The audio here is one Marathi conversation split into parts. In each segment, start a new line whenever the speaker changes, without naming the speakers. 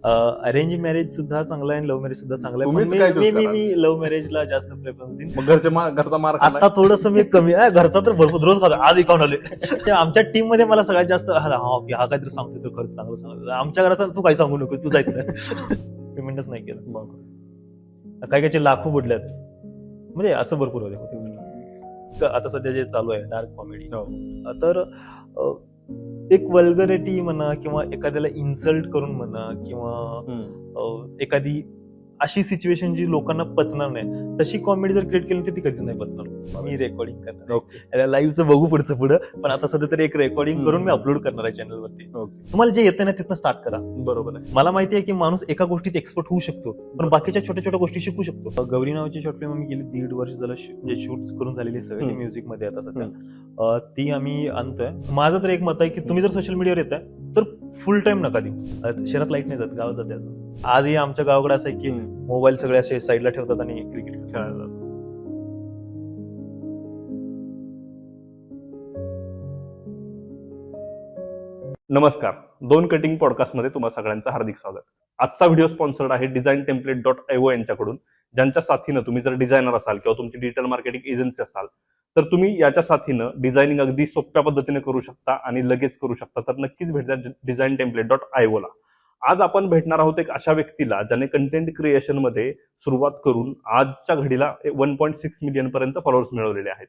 अरेंज मॅरेज सुद्धा चांगला आहे, लव्ह मॅरेज सुद्धा चांगला आहे.
तुम्हीच काय choose कराल?
मी लव्ह मॅरेजला जास्त प्रेफरन्स देईन.
मग घरचा मार खाल्लाय?
आता थोडस मी कमी घरचा तर भरपूर रोज खातो, आज इकाउंट आले. आमच्या टीम मध्ये मला सगळ्यात जास्त हा काहीतरी सांगतोय तो खरंच चांगलं सांगतो. आमच्या घराचा तू काही सांगू नको, तू जायचं पेमेंटच नाही केलं. काही काही लाखो बुडल्यात, म्हणजे असं भरपूर होते. आता सध्या जे चालू आहे डार्क कॉमेडी, तर एक वल्गरिटी म्हणा किंवा एखाद्याला इन्सल्ट करून म्हणा किंवा एखादी अशी सिच्युएशन जी लोकांना पचणार नाही तशी कॉमेडी जर क्रिएट केली तर ती कधीच नाही पचणार. मी रेकॉर्डिंग करणार, लाईव्हचं बघू पुढं, पण आता सध्या तरी एक रेकॉर्डिंग करून मी अपलोड करणार आहे चॅनलवरती. तुम्हाला जे येते ना तिथनं स्टार्ट करा.
बरोबर आहे.
मला माहिती आहे की माणूस एका गोष्टीत एक्सपर्ट होऊ शकतो, पण बाकीच्या छोट्या छोट्या गोष्टी शिकू शकतो. गौरी नावाची शॉर्ट फिल्म आम्ही गेली 1.5 वर्ष झालं म्हणजे शूट करून झालेली सगळी म्युझिक मध्ये आता सध्या ती आम्ही आणतोय. माझं तर एक मत आहे की तुम्ही जर सोशल मीडियावर येताय तर फुल टाइम नका देऊ. शहरात लाईट नाही जात, गावात जाते. आजही आमच्या गावाकडे असं आहे की मोबाईल सगळे असे साईडला ठेवतात आणि क्रिकेट खेळायला जातात.
नमस्कार, 2 कटिंग पॉडकास्ट मध्ये तुम्हा सगळ्यांचं हार्दिक स्वागत. आजचा व्हिडिओ स्पॉन्सर्ड आहे designtemplate.io यांच्याकडून, ज्यांच्या साथीनं तुम्ही जर डिझायनर असाल किंवा तुमची डिजिटल मार्केटिंग एजन्सी असाल तर तुम्ही याच्या साथीनं डिझायनिंग अगदी सोप्या पद्धतीने करू शकता आणि लगेच करू शकता. तर नक्कीच भेट द्या designtemplate.io ला. आज आपण भेटणार आहोत एक अशा व्यक्तीला ज्याने कंटेंट क्रिएशन मध्ये सुरुवात करून आजच्या घडीला 1.6 मिलियन पर्यंत फॉलोअर्स मिळवलेले आहेत.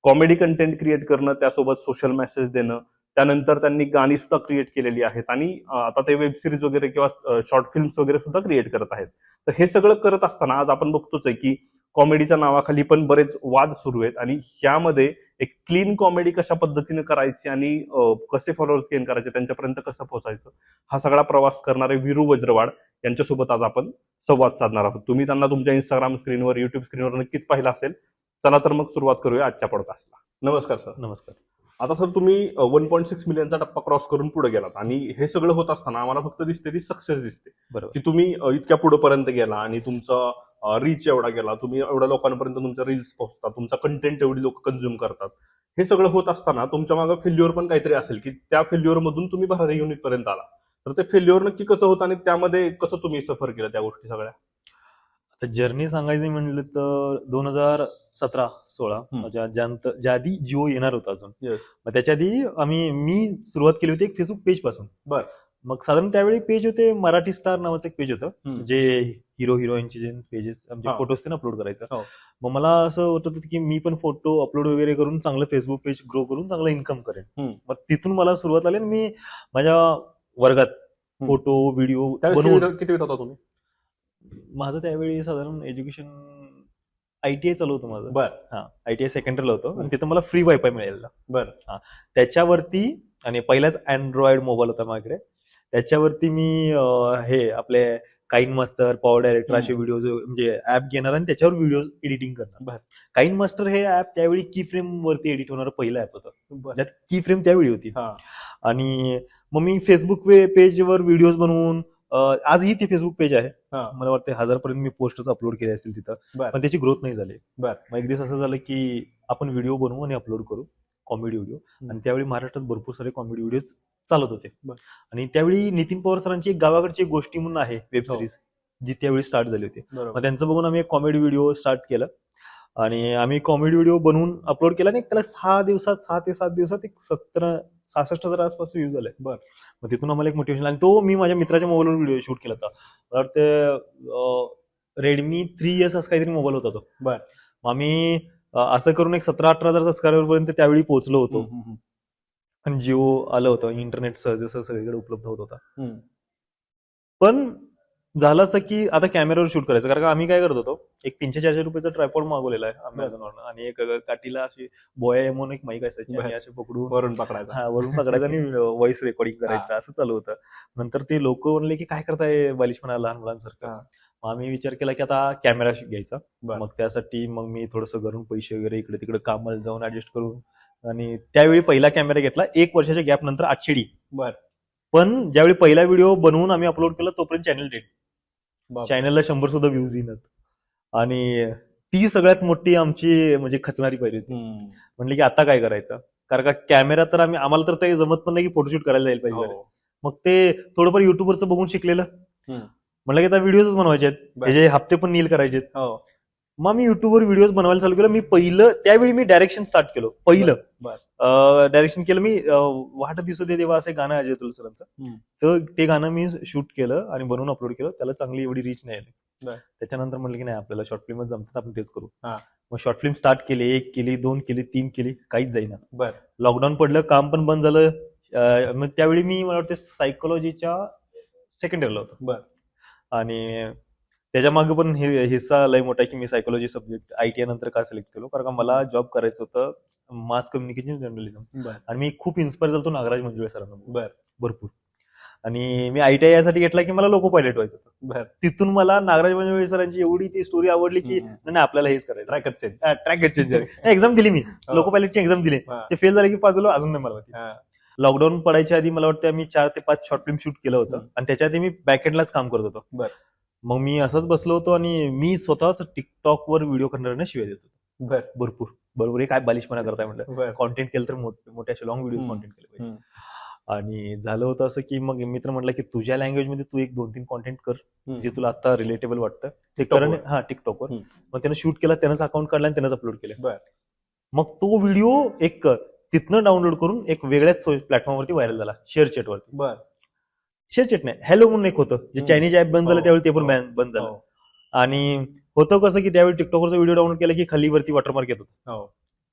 कॉमेडी कंटेंट क्रिएट करणं, त्यासोबत सोशल मेसेज देणं, त्यानंतर त्यांनी गाणी सुद्धा क्रिएट केलेली आहेत आणि आता ते वेब सिरीज वगैरे किंवा शॉर्ट फिल्म्स वगैरे सुद्धा क्रिएट करत आहेत. तर हे सगळं करत असताना आज आपण बघतोच आहे की कॉमेडीच्या नावाखाली पण बरेच वाद सुरू आहेत आणि ह्यामध्ये एक क्लीन कॉमेडी कशा पद्धतीने करायची आणि कसे फॉलोअर्स गेन करायचे, त्यांच्यापर्यंत कसं पोहोचायचं, हा सगळा प्रवास करणारे वीरू वज्रवाड यांच्यासोबत आज आपण संवाद साधणार आहोत. तुम्ही त्यांना तुमच्या इंस्टाग्राम स्क्रीनवर, युट्यूब स्क्रीनवर नक्कीच पाहिलं असेल. चला तर मग सुरुवात करूया आजच्या पॉडकास्टला. नमस्कार सर.
नमस्कार.
आता सर, तुम्ही 1.6 मिलियनचा टप्पा क्रॉस करून पुढे गेलात आणि हे सगळं होत असताना आम्हाला फक्त दिसते ती सक्सेस दिसते,
बरोबर,
की तुम्ही इतक्या पुढे पर्यंत गेला आणि तुमचा रीच एवढा गेला, तुम्ही एवढ्या लोकांपर्यंत तुमच्या रील्स पोहोचतात, तुमचा कंटेंट एवढी लोक कन्झ्युम करतात. हे सगळं होत असताना तुमच्या मागे फेल्युअर पण काहीतरी असेल की त्या फेल्युअर मधून तुम्ही भरारी घेऊन इथपर्यंत आला. तर ते फेल्युअर नक्की कसं होतं आणि त्यामध्ये कसं तुम्ही सफर केलं त्या गोष्टी सगळ्या?
आता जर्नी सांगायची म्हणलं तर 2017-16 ज्या आधी जिओ येणार होता अजून, मग त्याच्या आधी मी सुरुवात केली होती एक फेसबुक पेज पासून.
बरं.
मग साधारण त्यावेळी पेज होते, मराठी स्टार नावाचं एक पेज होतं, जे हिरो हिरोईनचे जे पेजेस आमचे फोटोज ते अपलोड करायचं. मग मला असं होत होतं की मी पण फोटो अपलोड वगैरे करून चांगलं फेसबुक पेज ग्रो करून चांगलं इन्कम करेन. मग तिथून मला सुरुवात आली आणि मी माझ्या वर्गात फोटो व्हिडिओ बनवून.
किती होता तुम्ही?
माझं त्यावेळी साधारण एज्युकेशन ITI चालू होतं माझं.
बरं.
ITI सेकंडरीला होतं आणि तिथं मला फ्री वायफाय मिळालेला.
बरं.
त्याच्यावरती आणि पहिलाच अँड्रॉइड मोबाईल होता माझ्याकडे, त्याच्यावरती मी हे आपले काइन मास्टर, पॉवर डायरेक्टर असे व्हिडिओ म्हणजे ऍप घेणार आणि त्याच्यावर व्हिडिओ एडिटिंग करणार. काइन मास्टर हे ऍप त्यावेळी की फ्रेम वरती एडिट होणारं पहिलं ऍप होतं, ज्यात की फ्रेम त्यावेळी होती. आणि मग मी फेसबुक पेजवर व्हिडिओज बनवून, आजही ती फेसबुक पेज आहे, मला वाटतं 1000 पर्यंत मी पोस्टच अपलोड केले असतील तिथं, पण त्याची ग्रोथ नाही झाली. मग एक दिवस असं झालं की आपण व्हिडिओ बनवू आणि अपलोड करू कॉमेडी व्हिडिओ. आणि त्यावेळी महाराष्ट्रात भरपूर सारे कॉमेडी व्हिडिओ चालत होते. आणि त्यावेळी नितीन पवार सरांची एक गावाकडची एक गोष्टी म्हणून आहे वेब सिरीज, जी त्यावेळी स्टार्ट झाली होती. मग त्यांचं बघून आम्ही एक कॉमेडी व्हिडिओ स्टार्ट केलं आणि आम्ही कॉमेडी व्हिडिओ बनवून अपलोड केला आणि त्याला 6 ते 7 दिवसात एक 66,000 आसपास व्ह्यूज आले. मग तिथून आम्हाला एक मोटिवेशन. आणि तो मी माझ्या मित्राच्या मोबाईलवर व्हिडिओ शूट केला होता. मला वाटतं Redmi 3S असं काहीतरी मोबाईल होता तो. मग आम्ही असं करून एक 17-18,000 सबस्क्रायबर पर्यंत त्यावेळी पोहोचलो होतो. आणि जिओ आलं होतं, इंटरनेट सहज सगळीकडे उपलब्ध होत होता. पण झालं असं की आता कॅमेऱ्यावर शूट करायचं, कारण का आम्ही काय करत होतो, एक 300-400 रुपयाचा ट्रायपॉड मागवलेला आहे अमेझॉनवरून आणि एक काठीला अशी बोया म्हणून एक माईक असायची आणि असे पकडून वरून पकडायचं आणि व्हॉइस रेकॉर्डिंग करायचं, असं चालू होतं. नंतर ते लोक म्हणले की काय करताय बालिशपणा लहान मुलांसारखं. मग आम्ही विचार केला की आता कॅमेरा घ्यायचा. मग त्यासाठी मग मी थोडंसं घरून पैसे वगैरे इकडे तिकडे कामाला जाऊन ऍडजस्ट करून, आणि त्यावेळी पहिला कॅमेरा घेतला 1 वर्षाच्या गॅप नंतर 800D. पण ज्यावेळी पहिला व्हिडिओ बनवून आम्ही अपलोड केला तोपर्यंत चॅनल डेड. चॅनलला 100 सुद्धा व्ह्यूज येणार. आणि ती सगळ्यात मोठी आमची म्हणजे खचणारी पाहिजे होती. म्हणले की आता काय करायचं, कारण का कॅमेरा तर आम्हाला तर ते जमत पण नाही की फोटोशूट करायला जायला पाहिजे. मग ते थोडंफार युट्यूबवरचं बघून शिकलेलं, म्हटलं की आता व्हिडिओज बनवायचे आहेत, त्याचे हप्ते पण नील करायचे आहेत. मग मी युट्यूबवर व्हिडिओज बनवायला चालू केलं. मी पहिलं त्यावेळी मी डायरेक्शन स्टार्ट केलं. पहिलं डायरेक्शन केलं मी, वाट दिसू दे तेव्हा असं एक गाणं आहे अजय अतुल सरांचं, तर ते गाणं मी शूट केलं आणि बनवून अपलोड केलं. त्याला चांगली एवढी रीच नाही आली. त्याच्यानंतर म्हटलं की नाही, आपल्याला शॉर्ट फिल्मच जमतात, आपण तेच करू. मग शॉर्ट फिल्म स्टार्ट केली, 1 केली, 2 केली, 3 केली, काहीच जाईना. लॉकडाऊन पडलं, काम पण बंद झालं. मग त्यावेळी मी, मला वाटतं सायकोलॉजीच्या सेकंड इयरला होतो. आणि त्याच्या मागे पण हिस्सा लय मोठा आहे की मी सायकोलॉजी सब्जेक्ट ITI नंतर का सिलेक्ट केलो, कारण का मला जॉब करायचं होतं मास कम्युनिकेशन जर्नलिझम. आणि मी खूप इन्स्पायर झालो नागराज मंजुळे सरांना भरपूर. आणि मी ITI यासाठी घेतला की मला लोको पायलट व्हायचं होतं. तिथून मला नागराज मंजुळे सरांची एवढी ती स्टोरी आवडली की नाही, आपल्याला हेच करायचं. ट्रॅक चेंजर एक्झाम दिली मी, लोको पायलटची एक्झाम दिली, ते फेल झाले की पास झालो. अजून नाही मला लॉकडाऊन पडायच्या आधी मला वाटतं आम्ही 4 ते 5 शॉर्ट फिल्म शूट केलं होतं, आणि त्याच्या आधी मी बॅकएंडलाच काम करत होतो. मग मी असंच बसलो होतो आणि मी स्वतःच टिकटॉकवर व्हिडिओ करणाऱ्यांना शिवाय देत होतो. बरोबर हे काय बालिशपणा करताय म्हटलं, कॉन्टेंट केलं तर मोठे असे लॉंग व्हिडिओ कॉन्टेंट केले पाहिजे. आणि झालं होतं असं की मग मित्र म्हटलं की तुझ्या लँग्वेज मध्ये तू 1-2-3 कॉन्टेंट कर जे तुला आता रिलेटेबल वाटतं ते कर. टिकटॉकवर. मग त्यानं शूट केला, त्यानंच अकाउंट काढला आणि त्यानंच अपलोड केलं. मग तो व्हिडिओ एक तिथनं डाउनलोड करून एक वेगळ्याच प्लॅटफॉर्मवरती व्हायरल झाला, शेअर चॅटवरती. शेअर चॅट नाही, हॅलो म्हणून एक होतं, जे चायनीज ऍप बंद झालं त्यावेळी ते पण बंद झालं. आणि होतं कसं की त्यावेळी टिकटॉकवरचा व्हिडिओ डाउनलोड केला की खाली वरती वॉटरमार्क येत होतं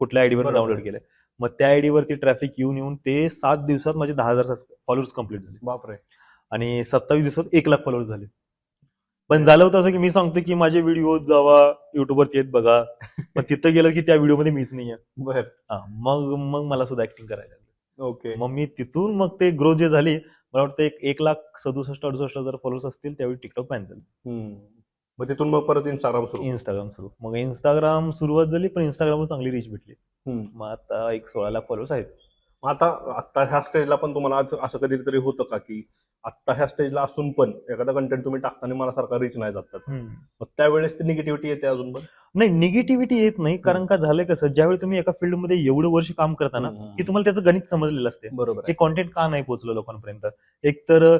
कुठल्या आयडीवर डाउनलोड केलं. मग त्या आयडीवरती ट्रॅफिक येऊन ते 7 दिवसात माझे 10,000 फॉलोअर्स कम्प्लीट झाले. बापरे. आणि 27 दिवसात 1 लाख फॉलोअर्स झाले. पण झालं होतं असं की मी सांगतो की माझे व्हिडिओ जावा युट्यूबवरती येत बघा, पण तिथं गेलं की त्या व्हिडिओमध्ये मीच नाहीये. मग मला सुद्धा ऍक्टिंग करायला लागली. मग मी तिथून मग ते ग्रोथ जे झाली, मला वाटतं 1,67,000-68,000 फॉलोअर्स असतील त्यावेळी टिकटॉक बॅन झालं.
मग तिथून मग परत इंस्टाग्राम सुरू.
मग इंस्टाग्राम सुरुवात झाली, पण इंस्टाग्रामवर चांगली रीच भेटली. मग आता एक 16 लाख फॉलोअर्स आहेत.
आता ह्या स्टेजला पण तुम्हाला असं कधीतरी होतं का की आता ह्या स्टेजला असून पण एखादा कंटेंट तुम्ही टाकताना मला सारखा रीच नाही जात, मग त्यावेळेस ती निगेटिव्हिटी येते अजून पण?
नाही, निगेटिव्हिटी येत नाही, कारण का झालंय कसं, ज्यावेळी तुम्ही एका फील्डमध्ये एवढं वर्ष काम करता ना की तुम्हाला त्याचं गणित समजलेलं असते.
बरोबर.
हे कॉन्टेंट का नाही पोहोचलं लोकांपर्यंत, एक तर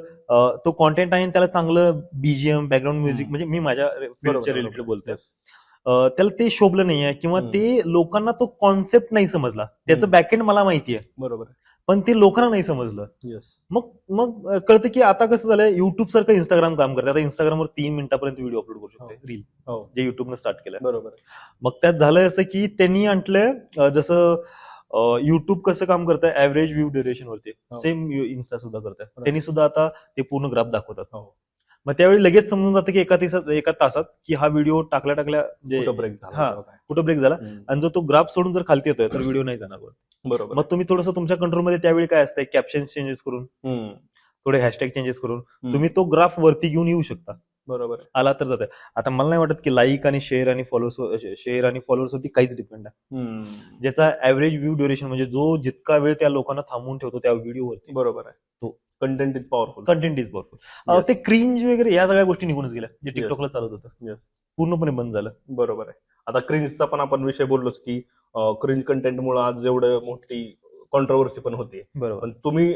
तो कॉन्टेंट आहे त्याला चांगलं BGM बॅकग्राऊंड म्युझिक, म्हणजे मी माझ्या फील्डच्या रिलेटेड बोलतोय, त्याला ते शोभलं नाहीये किंवा ते लोकांना तो कॉन्सेप्ट नाही समजला. त्याचं बॅकएंड मला माहिती आहे,
बरोबर,
पण ते लोकांना नाही समजलं. मग कळतं की आता कसं झालंय, युट्यूब सारखं इंस्टाग्राम काम करते. आता इंस्टाग्रामवर 3 मिनिटापर्यंत व्हिडिओ अपलोड करू शकते, रील, जे युट्यूबनं स्टार्ट केलं.
बरोबर.
मग त्यात झालंय असं की त्यांनी आणलंय, जसं युट्यूब कसं काम करतं ऍव्हरेज व्ह्यू ड्युरेशन वरती, सेम इन्स्टा सुद्धा करतात. त्यांनी सुद्धा आता ते पूर्ण ग्राफ दाखवतात. मग त्यावेळी लगेच समजून जातं की एका तासात की हा व्हिडिओ टाकल्या कुठं ब्रेक झाला, आणि जर तो ग्राफ सोडून जर खालती येतोय तर व्हिडिओ नाही जाणार.
बरोबर.
मग तुम्ही थोडंसं तुमच्या कंट्रोलमध्ये त्यावेळी काय असतंय, कॅप्शन चेंजेस करून, थोडे हॅशटॅग चेंजेस करून तुम्ही तो ग्राफ वरती घेऊन येऊ शकता.
बरोबर.
आला तर जाते. आता मला नाही वाटत की लाईक आणि शेअर आणि फॉलोअर्स वरती काहीच डिपेंड आहे. ज्याचा ऍव्हरेज व्ह्यू ड्युरेशन, म्हणजे जो जितका वेळ त्या लोकांना थांबवून ठेवतो त्या व्हिडिओवरती,
बरोबर आहे, तो कंटेंट इज पॉवरफुल.
ते क्रिंज वगैरे या सगळ्या गोष्टी निघूनच गेल्या, जे टिकटॉकला चालत होतं, पूर्णपणे बंद झालं.
बरोबर आहे. आता क्रिंजचा पण आपण विषय बोललोच की क्रिंज कंटेंटमुळे आज एवढं मोठी कॉन्ट्रोवर्सी पण होते.
बरोबर.
पण तुम्ही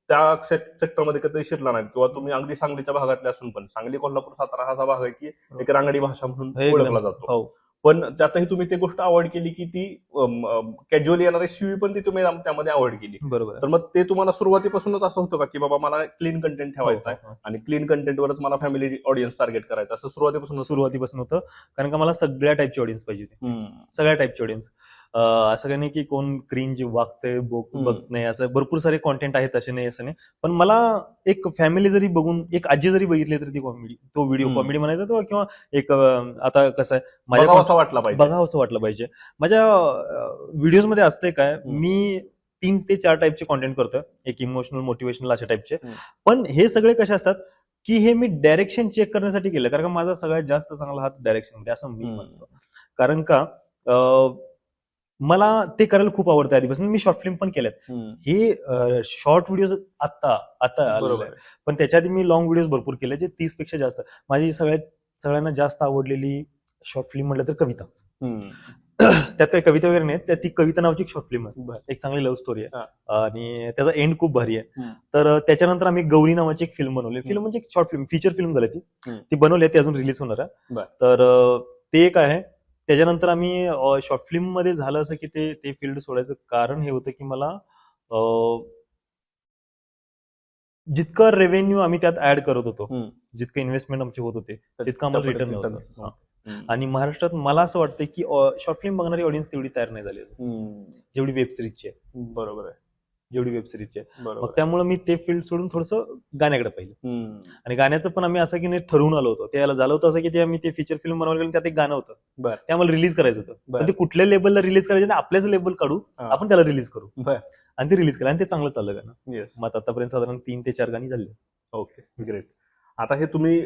त्या सेक्टरमध्ये कधी शिरला नाही, किंवा तुम्ही अगदी सांगलीच्या भागातले असून पण, सांगली, कोल्हापूर, सातारा हा असा भाग आहे की एक रांगडी भाषा म्हणून ओळखला जातो, पण त्यातही तुम्ही ती गोष्ट अवॉइड केली की ती कॅज्युअली येणारी शिवी पण ती तुम्ही त्यामध्ये अवॉइड केली.
बरोबर.
तर मग ते तुम्हाला सुरुवातीपासूनच असं होतं का की बाबा मला क्लीन कंटेंट ठेवायचा आहे आणि क्लीन कंटेंटवरच मला फॅमिली ऑडियन्स टार्गेट करायचं, असं
सुरुवातीपासून होतं, कारण का मला सगळ्या टाईपची ऑडियन्स पाहिजे होती, सगळ्या टाईपची ऑडियन्स. असं काही नाही की कोण क्रिंज वागतंय बघत नाही, असं भरपूर सारे कॉन्टेंट आहेत, असे नाही असं नाही. पण मला एक फॅमिली जरी बघून, एक आजी जरी बघितली तरी ती कॉमेडी, तो व्हिडिओ कॉमेडी म्हणायचा किंवा एक आता कसं आहे,
बघावं असं वाटलं पाहिजे.
माझ्या व्हिडिओज मध्ये असते काय, मी 3 ते 4 टाईपचे कॉन्टेंट करतोय, एक इमोशनल, मोटिवेशनल अशा टाईपचे. पण हे सगळे कसे असतात की हे मी डायरेक्शन चेक करण्यासाठी केलं, कारण का माझा सगळ्यात जास्त चांगला हात डायरेक्शन मध्ये असं मी म्हणतो. कारण का मला ते करायला खूप आवडतं आधीपासून. मी शॉर्ट फिल्म पण केल्यात. हे शॉर्ट व्हिडिओज आता
बरोबर,
पण त्याच्या आधी मी लॉंग व्हिडिओज भरपूर केले, जे 30 पेक्षा जास्त. माझी सगळ्यांना जास्त आवडलेली शॉर्ट फिल्म म्हटलं तर कविता. त्यात काही कविता वगैरे नाही, त्यात ती कविता नावाची एक शॉर्ट फिल्म आहे.
बरं.
एक चांगली लव्ह स्टोरी आहे
हा.
आणि त्याचा एंड खूप भारी आहे.
हम्म.
तर त्याच्यानंतर आम्ही गौरी नावाची एक फिल्म बनवली. फिल्म म्हणजे एक शॉर्ट फिल्म, फीचर फिल्म झाली ती.
हम्म.
ती बनवली आहे, ती अजून रिलीज होणार आहे.
बरं.
तर ते एक आहे. त्याच्यानंतर आम्ही शॉर्ट फिल्म मध्ये झालं असं की ते फील्ड सोडायचं कारण हे होतं की मला जितकं रेव्हेन्यू आम्ही त्यात ऍड करत होतो,
हम्म.
जितकं इन्व्हेस्टमेंट आमचे होत होते,
तर
तितकं आम्हाला
त्यापर्यंत
रिटर्न
return
नव्हतं.
नव्हतं. हम्म.
आणि महाराष्ट्रात मला असं वाटतं की शॉर्ट फिल्म बघणारी ऑडियन्स तेवढी तयार नाही झाली अजून,
हम्म.
जेवढी वेब सिरीजची आहे.
बरोबर आहे.
जेवढी वेब सिरीजची आहे.
बरोबर
मग
आहे.
त्यामुळे मी ते फील्ड सोडून थोडंसं गाण्याकडे पाहिलं.
हम्म.
आणि गाण्याचं पण आम्ही असं की नाही ठरवून आलो होतो. त्याला झालं होतं असं की ते आम्ही ते फीचर फिल्म बनवायला गेलो, त्यात एक गाणं होतं.
बरं.
ते आम्हाला रिलीज करायचं होतं.
बरं.
पण ते कुठल्या लेबलला रिलीज करायचं नाही, आपल्याच लेबल काढू,
हा.
आपण त्याला रिलीज करू.
बरं.
आणि ते रिलीज केलं आणि ते चांगलं चाललं गाणं.
येस.
मग आतापर्यंत साधारण 3 ते 4 गाणी झाली.
Okay, great. आता हे तुम्ही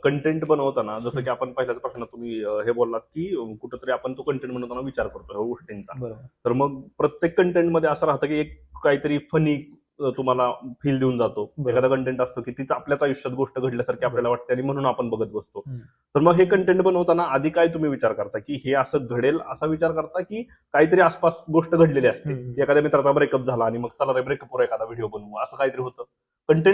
कंटेंट बनवताना, जसं की आपण पहिल्याच प्रश्नात तुम्ही हे बोललात की कुठंतरी आपण तो कंटेंट बनवताना विचार करतो ह्या गोष्टींचा.
बरोबर.
तर मग प्रत्येक कंटेंट मध्ये असं राहतं की एक काहीतरी फनी तुम्हाला फील देऊन जातो.
बरोबर.
एखादा कंटेंट असतो की तिचं आपल्याच आयुष्यात गोष्ट घडल्यासारखी आपल्याला वाटते आणि म्हणून आपण बघत बसतो.
हम्म.
तर मग हे कंटेंट बनवताना आधी काय तुम्ही विचार करता की हे असं घडेल असा विचार करता की काहीतरी आसपास गोष्ट घडलेली असते,
हम्म.
एखाद्या मित्राचा ब्रेकअप झाला आणि मग चला रे ब्रेकअपवर एखादा व्हिडिओ बनवू, असं काहीतरी होतं कंटेंट